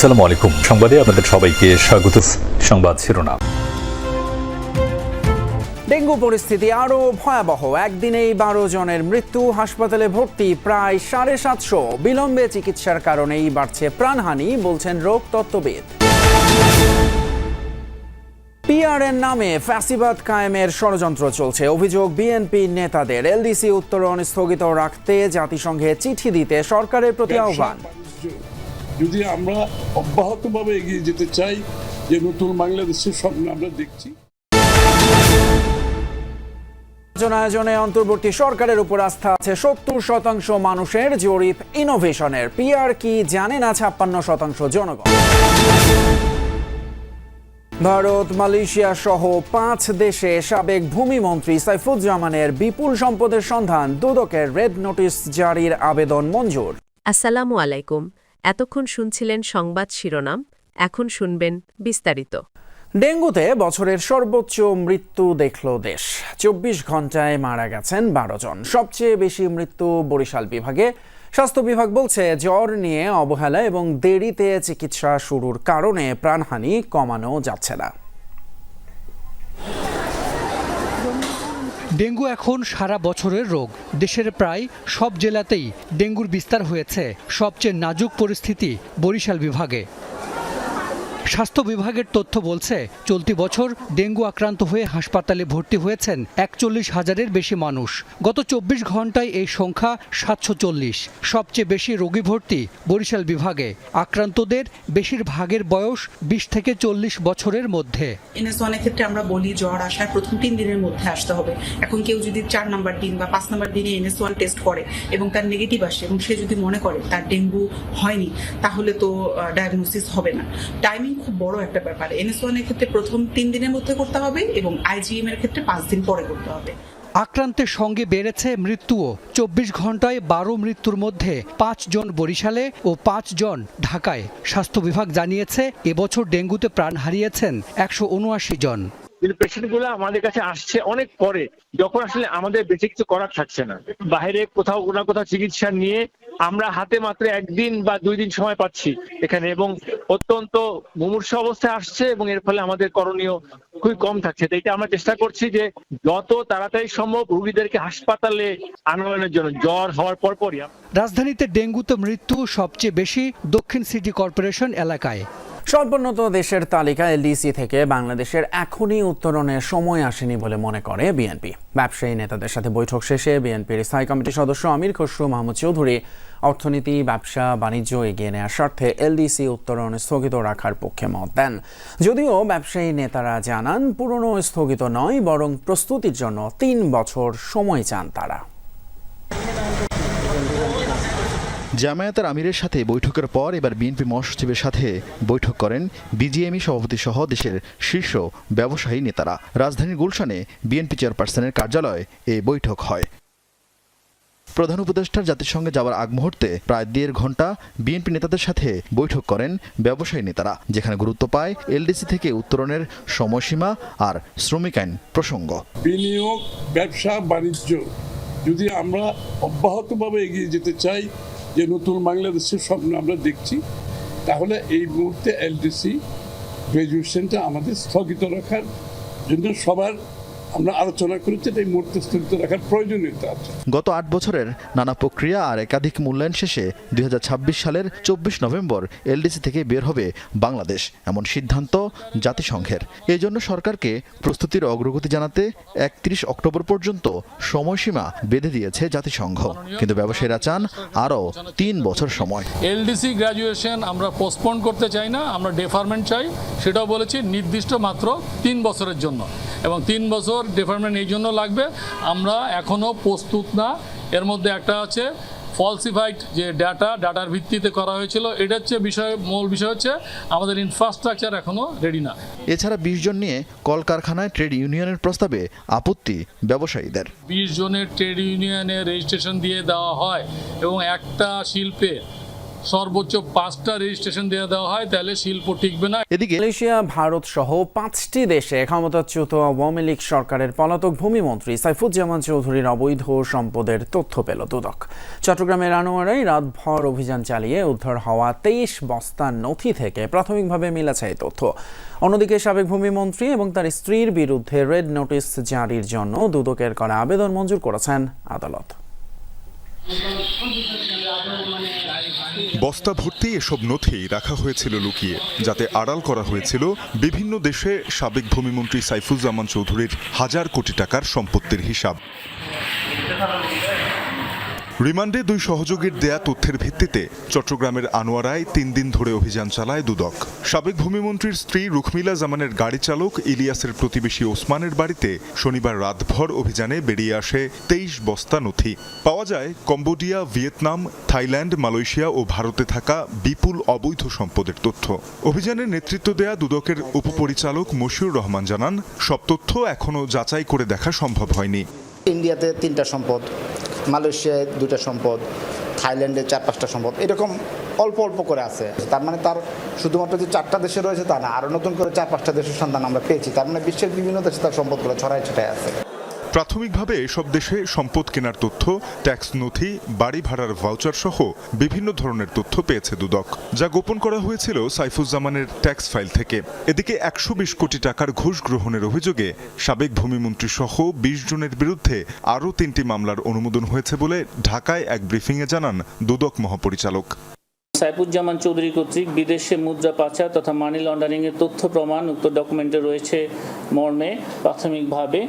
আসসালামু আলাইকুম। সংবাদে আপনাদের সবাইকে স্বাগত। সংবাদ শিরোনাম। ডেঙ্গু পরিস্থিতি আরও ভয়াবহ। একদিনেই 12 জনের মৃত্যু, হাসপাতালে ভর্তি প্রায় 750। বিলম্বে চিকিৎসার কারণেই বাড়ছে প্রাণহানি, বলছেন রোগ তত্ত্ববিদ। পিআরএন নামে ফ্যাসিবাদ কায়েমের ষড়যন্ত্র চলছে। অভিযোগ বিএনপি নেতাদের। এলডিসি উত্তরণ স্থগিত রাখতে জাতিসংঘে চিঠি দিতে সরকারের প্রতি আহ্বান। যদি আমরা অব্যাহতভাবে এগিয়ে যেতে চাই, যে নতুন বাংলাদেশের স্বপ্ন আমরা দেখছি। আয়োজনে অন্তর্বর্তী সরকারের উপর আস্থা আছে 70% মানুষের। জরিপ ইনোভেশনের। পিআর কি জানে না 56% জনগণ। ভারত, মালয়েশিয়া সহ 5 দেশে সাবেক ভূমিমন্ত্রী সাইফুজ্জামানের বিপুল সম্পদের সন্ধান। দুদকের রেড নোটিশ জারির আবেদন মঞ্জুর। আসসালামু আলাইকুম। এতক্ষণ শুনছিলেন সংবাদ শিরোনাম, এখন শুনবেন বিস্তারিত। ডেঙ্গুতে বছরের সর্বোচ্চ মৃত্যু দেখল দেশ। 24 ঘন্টায় মারা গেছেন 12 জন। সবচেয়ে বেশি মৃত্যু বরিশাল বিভাগে। স্বাস্থ্য বিভাগ বলছে, জ্বর নিয়ে অবহেলা এবং দেরিতে চিকিৎসা শুরুর কারণে প্রাণহানি কমানো যাচ্ছে না। ডেঙ্গু এখন সারা বছরের রোগ। দেশের প্রায় সব জেলাতেই ডেঙ্গুর বিস্তার হয়েছে। সবচেয়ে নাজুক পরিস্থিতি বরিশাল বিভাগে। স্বাস্থ্য বিভাগের তথ্য বলছে, চলতি বছর ডেঙ্গু আক্রান্ত হয়ে হাসপাতালে ভর্তি হয়েছেন 41,000-এর বেশি মানুষ। গত 24 ঘন্টায় এই সংখ্যা 740। সবচেয়ে বেশি রোগী ভর্তি বরিশাল বিভাগে। আক্রান্তদের বেশিরভাগের বয়স 20 থেকে 40 বছরের মধ্যে। NS1 এর ক্ষেত্রে আমরা বলি জ্বর আসার প্রথম 3 দিনের মধ্যে আসতে হবে। এখন কেউ যদি 4 নাম্বার দিন বা 5 নাম্বার দিনে NS1 টেস্ট করে এবং তার নেগেটিভ আসে এবং সে যদি মনে করে তার ডেঙ্গু হয়নি, তাহলে তো ডায়াগনোসিস হবে না। টাইমিং খুব বড় একটা ব্যাপার। NS1 এর ক্ষেত্রে প্রথম 3 দিনের মধ্যে করতে হবে এবং IgM এর ক্ষেত্রে 5 দিন পরে করতে হবে। আক্রান্তের সঙ্গে বেড়েছে মৃত্যুও। 24 ঘন্টায় 12 মৃত্যুর মধ্যে 5 জন বরিশালে ও 5 জন ঢাকায়। স্বাস্থ্য বিভাগ জানিয়েছে, এবছর ডেঙ্গুতে প্রাণ হারিয়েছেন 179 জন। কিন্তু পেশেন্টগুলো আমাদের কাছে আসছে অনেক পরে, যখন আসলে আমাদের বেশি কিছু করার থাকছে না। বাইরে কোথাও না কোথাও চিকিৎসা নিয়ে আমরা হাতে মাত্র 1 দিন বা 2 দিন সময় পাচ্ছি এখানে, এবং অত্যন্ত মুমূর্ষু অবস্থায় আসছে এবং এর ফলে আমাদের করণীয় খুবই কম থাকছে। তো এটা আমরা চেষ্টা করছি যে যত তাড়াতাড়ি সম্ভব রোগীদেরকে হাসপাতালে আনয়নের জন্য, জ্বর হওয়ার পরপরই। রাজধানীতে ডেঙ্গুতে মৃত্যু সবচেয়ে বেশি দক্ষিণ সিটি কর্পোরেশন এলাকায়। স্বল্পোন্নত দেশের তালিকা এলডিসি থেকে বাংলাদেশের এখনই উত্তরণের সময় আসেনি বলে মনে করে বিএনপি। ব্যবসায়ী নেতাদের সাথে বৈঠক শেষে বিএনপির স্থায়ী কমিটির সদস্য আমির খসরু মাহমুদ চৌধুরী অর্থনীতি, ব্যবসা বাণিজ্য এগিয়ে নেওয়ার স্বার্থে এলডিসি উত্তরণ স্থগিত রাখার পক্ষে মত দেন। যদিও ব্যবসায়ী নেতারা জানান, পুরনো স্থগিত নয়, বরং প্রস্তুতির জন্য 3 বছর সময় চান তারা। জামায়াতের আমিরের সাথে বৈঠকের পর এবার বিএনপি মহাসচিবের সাথে বৈঠক করেন বিজিএমই সভাপতি সহ দেশের শীর্ষ ব্যবসায়ী নেতারা। রাজধানীর গুলশানে বিএনপি চেয়ারপারসনের কার্যালয়ে এই বৈঠক হয়। প্রধান উপদেষ্টার জাতিসংঘে যাওয়ার আগ মুহূর্তে প্রায় 1.5 ঘন্টা বিএনপি নেতাদের সাথে বৈঠক করেন ব্যবসায়ী নেতারা, যেখানে গুরুত্ব পায় এলডিসি থেকে উত্তরণের সময়সীমা আর শ্রমিক আইন প্রসঙ্গ। বিনিয়োগ, ব্যবসা বাণিজ্য যদি আমরা অব্যাহতভাবে এগিয়ে যেতে চাই, যে নতুন বাংলাদেশের স্বপ্ন আমরা দেখছি, তাহলে এই মুহূর্তে এলডিসি গ্র্যাজুয়েশনটা আমাদের স্থগিত রাখার জন্য সবার আমরা আলোচনা করেছি। এই মুহূর্তে স্থগিত রাখার প্রয়োজনীয়তা আছে। গত 8 বছরের নানা প্রক্রিয়া আর একাধিক মূল্যায়ন শেষে 2026 সালের 24 নভেম্বর এলডিসি থেকে বের হবে বাংলাদেশ, এমন সিদ্ধান্ত জাতিসংঘের। এই জন্য সরকারকে প্রস্তুতির অগ্রগতি জানাতে 31 অক্টোবর পর্যন্ত সময়সীমা বেঁধে দিয়েছে জাতিসংঘ। কিন্তু ব্যবসায়ীরা চান আরও 3 বছর সময়। এলডিসি গ্র্যাজুয়েশন আমরা পোস্টপোন করতে চাই না, আমরা ডেফারমেন্ট চাই। সেটাও বলেছি, নির্দিষ্ট মাত্র 3 বছরের জন্য, এবং 3 বছর ডেফারমেন্ট এই জন্য লাগবে, আমরা এখনও প্রস্তুত না। এর মধ্যে একটা আছে ফলসিফাইড যে ডাটার ভিত্তিতে করা হয়েছিল, এটা হচ্ছে মূল বিষয় হচ্ছে আমাদের ইনফ্রাস্ট্রাকচার এখনো রেডি না। এছাড়া 20 জন নিয়ে কলকারখানায় ট্রেড ইউনিয়নের প্রস্তাবে আপত্তি ব্যবসায়ীদের। 20 জনের ট্রেড ইউনিয়নের রেজিস্ট্রেশন দিয়ে দেওয়া হয় এবং একটা শিল্পে সর্বোচ্চ 5টা রেজিস্ট্রেশন দিয়ে দেওয়া হয়, তাহলে শিল্প টিকবে না। এদিকে মালয়েশিয়া, ভারত সহ 5টি দেশে ক্ষমতাচ্যুত আওয়ামী লীগ সরকারের পলাতক ভূমিমন্ত্রী সাইফুজ্জামান চৌধুরীর অবৈধ সম্পদের তথ্য পেল দুদক। চট্টগ্রামের আনোয়ারায় রাতভর অভিযান চালিয়ে উদ্ধার হওয়া 23 বস্তা নথি থেকে প্রাথমিকভাবে মিলেছে এই তথ্য। অন্যদিকে সাবেক ভূমিমন্ত্রী এবং তার স্ত্রীর বিরুদ্ধে রেড নোটিশ জারির জন্য দুদকের করা আবেদন মঞ্জুর করেছেন আদালত। বস্তা ভর্তি এসব নথি রাখা হয়েছিল লুকিয়ে, যাতে আড়াল করা হয়েছিল বিভিন্ন দেশে সাবেক ভূমিমন্ত্রী সাইফুজ্জামান চৌধুরীর হাজার কোটি টাকার সম্পত্তির হিসাব। রিমান্ডে 2 সহযোগীর দেয়া তথ্যের ভিত্তিতে চট্টগ্রামের আনোয়ারায় 3 দিন ধরে অভিযান চালায় দুদক। সাবেক ভূমিমন্ত্রীর স্ত্রী রুখমিলা জামানের গাড়ি চালক ইলিয়াসের প্রতিবেশী ওসমানের বাড়িতে শনিবার রাতভর অভিযানে বেরিয়ে আসে 23 বস্তা নথি। পাওয়া যায় কম্বোডিয়া, ভিয়েতনাম, থাইল্যান্ড, মালয়েশিয়া ও ভারতে থাকা বিপুল অবৈধ সম্পদের তথ্য। অভিযানের নেতৃত্ব দেয়া দুদকের উপপরিচালক মশিউর রহমান জানান, সব তথ্য এখনও যাচাই করে দেখা সম্ভব হয়নি। ইন্ডিয়াতে 3টা সম্পদ, মালয়েশিয়ায় 2টা সম্পদ, থাইল্যান্ডে 4-5টা সম্পদ, এরকম অল্প অল্প করে আছে। তার মানে তার শুধুমাত্র যে 4টা দেশে রয়েছে তা না, আরও নতুন করে 4-5টা দেশের সন্ধান আমরা পেয়েছি। তার মানে বিশ্বের বিভিন্ন দেশে তার সম্পদগুলো ছড়ায় ছিটায় আছে। প্রাথমিকভাবে এসব দেশে সম্পদ কেনার তথ্য, ট্যাক্স নথি, বাড়ি ভাড়ার ভাউচার সহ বিভিন্ন ধরনের তথ্য পেয়েছে দুদক, যা গোপন করা হয়েছিল সাইফুজ্জামানের ট্যাক্স ফাইল থেকে। এদিকে 120 কোটি টাকার ঘুষ গ্রহণের অভিযোগে সাবেক ভূমিমন্ত্রী সহ 20 জনের বিরুদ্ধে আরও 3টি মামলার অনুমোদন হয়েছে বলে ঢাকায় এক ব্রিফিংয়ে জানান দুদক মহাপরিচালক। সাইফুজ্জামান চৌধুরী কর্তৃক বিদেশে মুদ্রা পাচার তথা মানি লন্ডারিং এর তথ্য প্রমাণ উক্ত ডকুমেন্টে রয়েছে মর্মে প্রাথমিকভাবে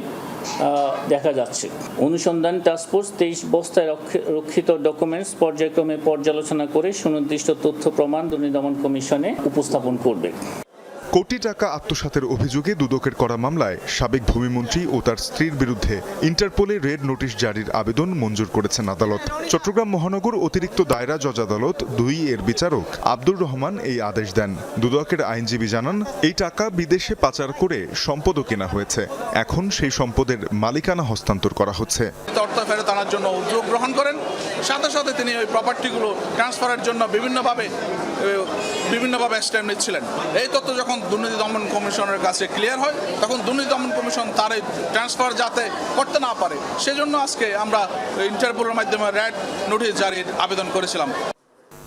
দেখা যাচ্ছে। অনুসন্ধান টাস্কফোর্স 23 বস্তায় রক্ষিত ডকুমেন্টস পর্যায়ক্রমে পর্যালোচনা করে সুনির্দিষ্ট তথ্য প্রমাণ দুর্নীতি দমন কমিশনে উপস্থাপন করবে। কোটি টাকা আত্মসাতের অভিযোগে দুদকের করা মামলায় সাবেক ভূমিমন্ত্রী ও তার স্ত্রীর বিরুদ্ধে ইন্টারপোলে রেড নোটিশ জারির আবেদন মঞ্জুর করেছেন আদালত। চট্টগ্রাম মহানগর অতিরিক্ত দায়রা জজ আদালত 2 এর বিচারক আব্দুর রহমান এই আদেশ দেন। দুদকের আইনজীবী জানান, এই টাকা বিদেশে পাচার করে সম্পদও কেনা হয়েছে। এখন সেই সম্পদের মালিকানা হস্তান্তর করা হচ্ছে। অর্থ ফেরত আনার জন্য উদ্যোগ গ্রহণ করেন, সাথে সাথে তিনি ওই প্রপার্টিগুলো ট্রান্সফারের জন্য বিভিন্নভাবে স্টেপ নিচ্ছিলেন। এই তথ্য যখন দুর্নীতি দমন কমিশনের কাছে ক্লিয়ার হয়, তখন দুর্নীতি দমন কমিশন তার এই ট্রান্সফার যাতে করতে না পারে, সেজন্য আজকে আমরা ইন্টারপোলের মাধ্যমে রেড নোটিশ জারির আবেদন করেছিলাম।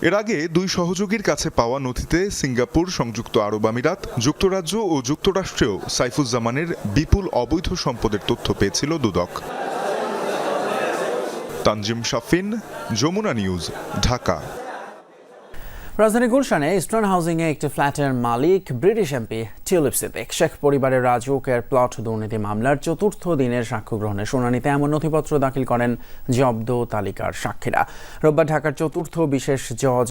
এর আগে 2 সহযোগীর কাছে পাওয়া নথিতে সিঙ্গাপুর, সংযুক্ত আরব আমিরাত, যুক্তরাজ্য ও যুক্তরাষ্ট্রেও সাইফুজ্জামানের বিপুল অবৈধ সম্পদের তথ্য পেয়েছিল দুদক। তানজিম শাফিন, যমুনা নিউজ, ঢাকা। রাজধানী গুলশানে ইস্টার্ন হাউজিংয়ে একটি ফ্ল্যাটের মালিক British MP Tulip Siddiq Sheikh পরিবারের রাজউকের প্লট দুর্নীতি মামলার 4র্থ দিনের সাক্ষ্য গ্রহণের শুনানিতে এমন নথিপত্র দাখিল করেন জব্দ তালিকার সাক্ষীরা। রোববার ঢাকার 4র্থ বিশেষ জজ